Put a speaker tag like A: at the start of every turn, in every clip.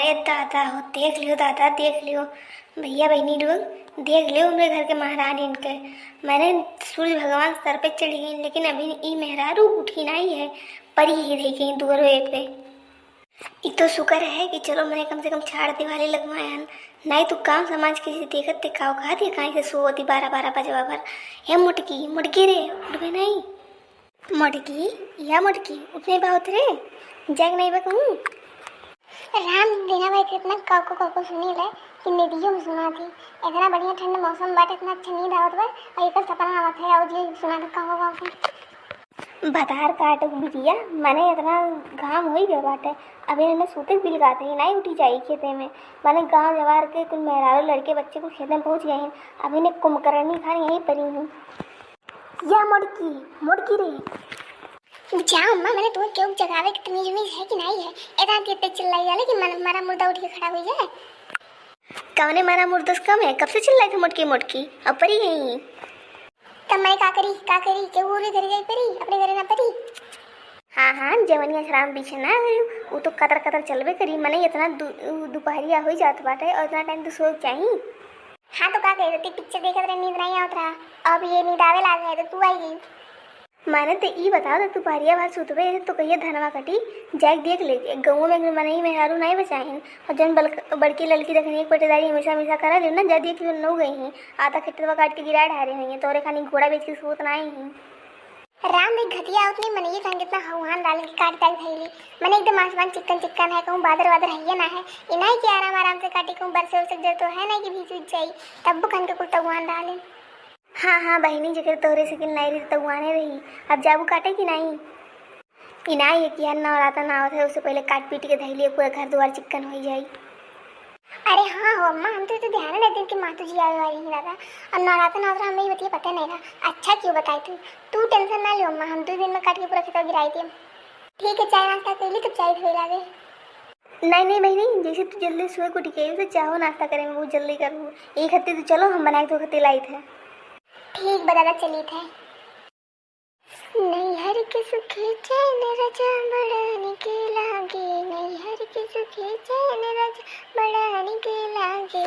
A: अरे दादा हो, देख लियो दादा, देख लियो। भैया बहनी लोग देख लियो, मेरे घर के महारानी इनके। मैंने सूर्य भगवान सर पे चढ़ी गई, लेकिन अभी ई मेहरारू उठी नहीं है। परी ही रही कहीं दूर पे। ये तो शुक्र है कि चलो मैंने कम से कम छाड़ दिवाली लगवाया हन। नहीं तो गाँव समाज किसी देखत ते काव खा दिया कहीं से सोती 12-12 बजवा भर। हे मुटकी मुटकी रे, उठबे नहीं। मुटकी या मुटकी उठने बहुत रे, जग नहीं बा कहूँ।
B: राम बिना भाई कितना काको सुनी ले कि निधियों में सुना थी। इतना बढ़िया ठंड मौसम बाटे, इतना अच्छा नींद आवत बा और एक सपना आवत है और ये सुना था काको।
A: बधार काट बिटिया, मैंने इतना घाम हो ही गया बाटे। अभी इन्हें सूते बिल गाते ही नहीं उठी जाई खेते में। मैंने गांव जवार के कुछ मेहरारू लड़के बच्चे को खेत में पहुंच गए हैं। अभी इन्हें कुंभकर्णी खाने यहीं पड़ी हूँ। या मुड़की मुड़की रे,
B: जाओ अम्मा, मैंने तुम्हें क्यों जगावे की तमीज है कि नहीं है? इतना देर चिल्लाई जाले कि मारा मुर्दा उठ के खड़ा हुई जाए।
A: कवने मारा मुर्दस कम है, कब से चिल्लाई थी मुटकी मुटकी, अब परी गई।
B: तब मैं का करी के वो घर गई परी, अपने घर ना परी।
A: हाँ जवनिया शराब पीछे ना वो तो कतर चलबे करी। मैंने इतना दोपहरिया हो जात बाटे और इतना टाइम तो सो चाहिए।
B: हाँ तो का कह रही पिक्चर देखत रहे, नींद नहीं आवत रहा। अब ये नींद आवे लागे है तो तू आई गई।
A: मैंने तो ई बता दो, तू पारिया भात सुतबे तो कहिए धनवा कटी जाके देख ले। गाँव में मैंने ही मेहरारू नहीं बचाए। और जन बड़की लड़की देखनी एक पटेदारी हमेशा करा ले ना, जा देख लो नौ गई हैं। आधा खेतवा काट के गिरा ढारे हुई हैं, तोरे खानी घोड़ा बेच के सूत ना आई हैं।
B: राम देख घटिया उतनी मन ये कहीं कितना हवान डाल के काट धैली। मैंने एकदम आसमान चिकन है, कहूँ बादर है ना है। ये नहीं कि आराम से काटी, कहूँ बरसे उसे जर तो है नहीं कि भीज उज जाई, तब कन के कुल तगुआन डाले।
A: हाँ बहनी, जगह तोरे से कि नहीं रही तगुआने रही। अब जाबू काटे कि नहीं? इनाई है कि यार नवराता ना होता है, उससे पहले काट पीट के धैली पूरा घर द्वार चिकन हो जाए।
B: अरे हाँ हो अम्मा, हम तो ध्यान नहीं देते कि मातू जी आवे वाली ही रहा। अब नवराता ना हमें ये बतिया पता नहीं रहा। अच्छा क्यों बताई तू टेंशन ना लो अम्मा, हम 2 दिन में काट के पूरा खेत गिराई थी। ठीक है, चाय नाश्ता कर ली तब चाय धोई लागे।
A: नहीं बहनी, जैसे तू जल्दी सुबह को टिके तो चाहो नाश्ता करें, मैं बहुत जल्दी करूँ। एक हफ्ते तो चलो हम बनाए तो खत्ते लाई थे।
B: ठीक बता चली थे। नहीं हर के सुखे चैन रजा बड़ा के लागे, नहीं हर के सुखे चैन रजा बड़ा के लागे।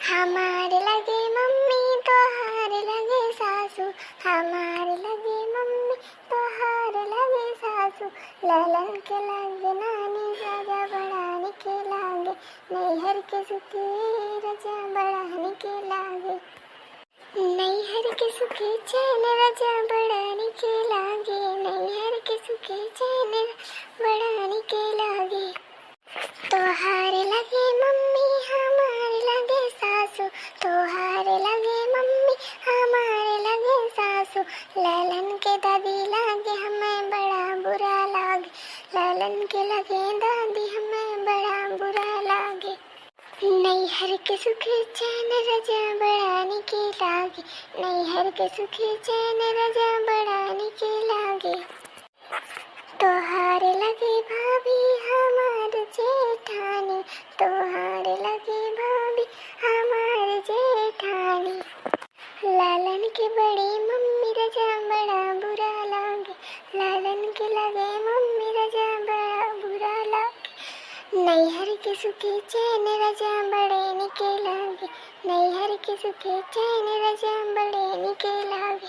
B: हमारे लगे मम्मी तो हार लगे सासू, हमारे लगे मम्मी तो हार लगे सासू। ललन के लगे नानी राजा बड़ा के लागे, नहीं हर के सुखे रजा बड़ा के लागे। नहीं हर के सुखे चैन रजा बढ़ाने के लागे, नहीं हर के सुखे चैन बढ़ाने के लागे। तो हारे लगे मम्मी हमारे लगे सासू, तो हारे लगे मम्मी हमारे लगे सासू। ललन के दादी लागे हमें बड़ा बुरा लागे, ललन के लगे दादी हमें बड़ा बुरा लागे। नहीं हर के सुखे चैन रजा बढ़ाने के लागे, नहीं हर के सुखे चैन रजा बढ़ाने के लागे। तो हारे लगे भाभी हमारे जेठानी, तो हारे लगे भाभी हमारे जेठानी। लालन के बड़ी मम्मी रजा बड़ा बुरा लागे, लालन के लगे मम्मी रजा बड़ा बुरा लागे। नहीं हर के सुखे चैन रजा बड़े के लागे, नहीं हर के सुखे चैन रजा बड़े के लागे।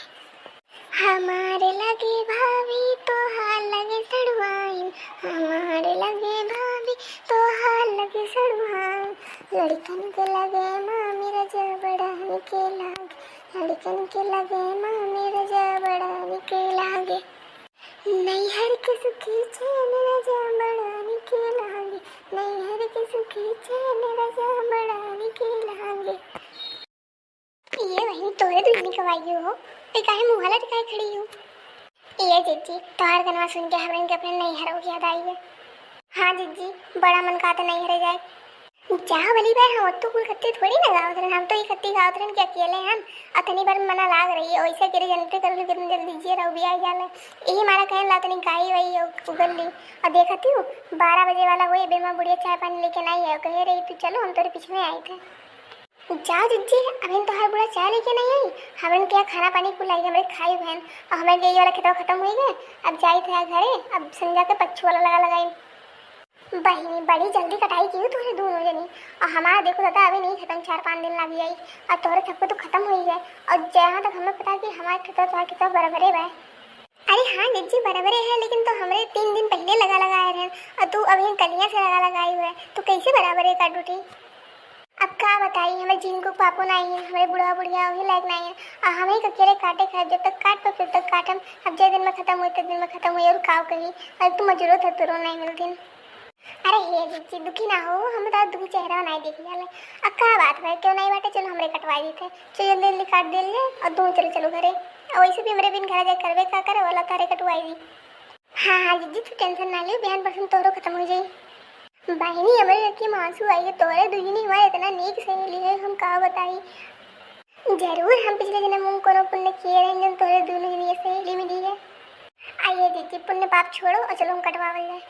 B: हमारे लगे भाभी तो हाल लगे सड़वाइन, हमारे लगे भाभी तो हाल लगे सड़वाइन। लड़कन के लगे मामी रजा बड़ा के लागे, लड़कन के लगे मामी रजा बड़ा के लागे। नहीं हर के सुखे चैन रजा बढ़ाने के लागे, नहीं हर के सुखे चैन रजा बढ़ाने के लागे। ये वही तोरे दूनी कवाई हो, ते काहे मुंह हला टिकाए खड़ी हो? ये जीजी तोहार गनवा सुन के हमरे के अपने नहीं हरो याद आई है। हाँ जीजी, बड़ा मन का तो नहीं हरे जाए। जा वाली बार हम तो कुल खत्ती थोड़ी ना गावत रहे, हम तो ये खत्ती गावत रहे कि अकेले हम अतनी बार मना लाग रही है। वैसे करे जनते कर लो कितनी जल्दी दीजिए रहो भी आई जाला। यही हमारा कहन ला तनी गाई वही उगल ली और देखती हूँ 12 बजे वाला वही बेमा बुढ़िया चाय पानी लेके नहीं है। कह रही तू चलो हम तेरे पीछे में आए थे। जाओ जीजी, अभी तो हर बुढ़ा चाय लेके नहीं आई, हमें क्या खाना पानी को लाई हमारे खाई बहन और हमारे ये वाला खेतवा खत्म हो गए। अब जाई थे घरे, अब संजा के पच्चू वाला लगाई। बहिनी बड़ी जल्दी कटाई की तोरे दोनों जनी। और हमारा देखो दादा अभी नहीं खत्म, 4-5 दिन लग जाई और तोरे सबको तो खत्म हो ही है। और जहाँ तक हमें पता कि हमारे खेत तुम्हारे खेत बराबरे बा। अरे हाँ जिज्जी बराबरे है, लेकिन तो हमरे 3 दिन पहले लगाए रहे और तू अभी कलियां से लगाई हुआ है, तो कैसे बराबरे का टूटी। अब क्या बताई, हमें जिनको पापो नहीं है, हमारे बुढ़ा बुढ़िया वही लायक नहीं है और हमें अकेले काटे खाए, जब तक काट तो फिर तक काटम। अब जे दिन में खत्म हुई तो दिन में खत्म हुई और काव कही और तू मजूरो था तुरो नहीं मिलती। अरे हे जिज्जी दुखी ना हो, हम तो दुखी चेहरा नहीं देख जाले। अब क्या बात है, क्यों नहीं बाटे, चलो हमरे कटवाई देते, चलो जल्दी जल्दी काट दे ले और दो चलो घरे। और वैसे भी हमरे बिन घर जाए करवे का करे वाला तारे कटवाई दी। हाँ हाँ जिज्जी तू टेंशन ना ले, बहन परसों तोरो खत्म हो जाई। बहनी हमारे की मांसू आई है, तोरे दुजनी हमारे इतना नेक सहेली है, हम कहा बताई। जरूर हम पिछले जन्म को पुण्य किए रहेंगे, तोरे दोनों जनी सहेली मिली है। आइए दीदी पुण्य पाप छोड़ो और चलो हम कटवावल जाए।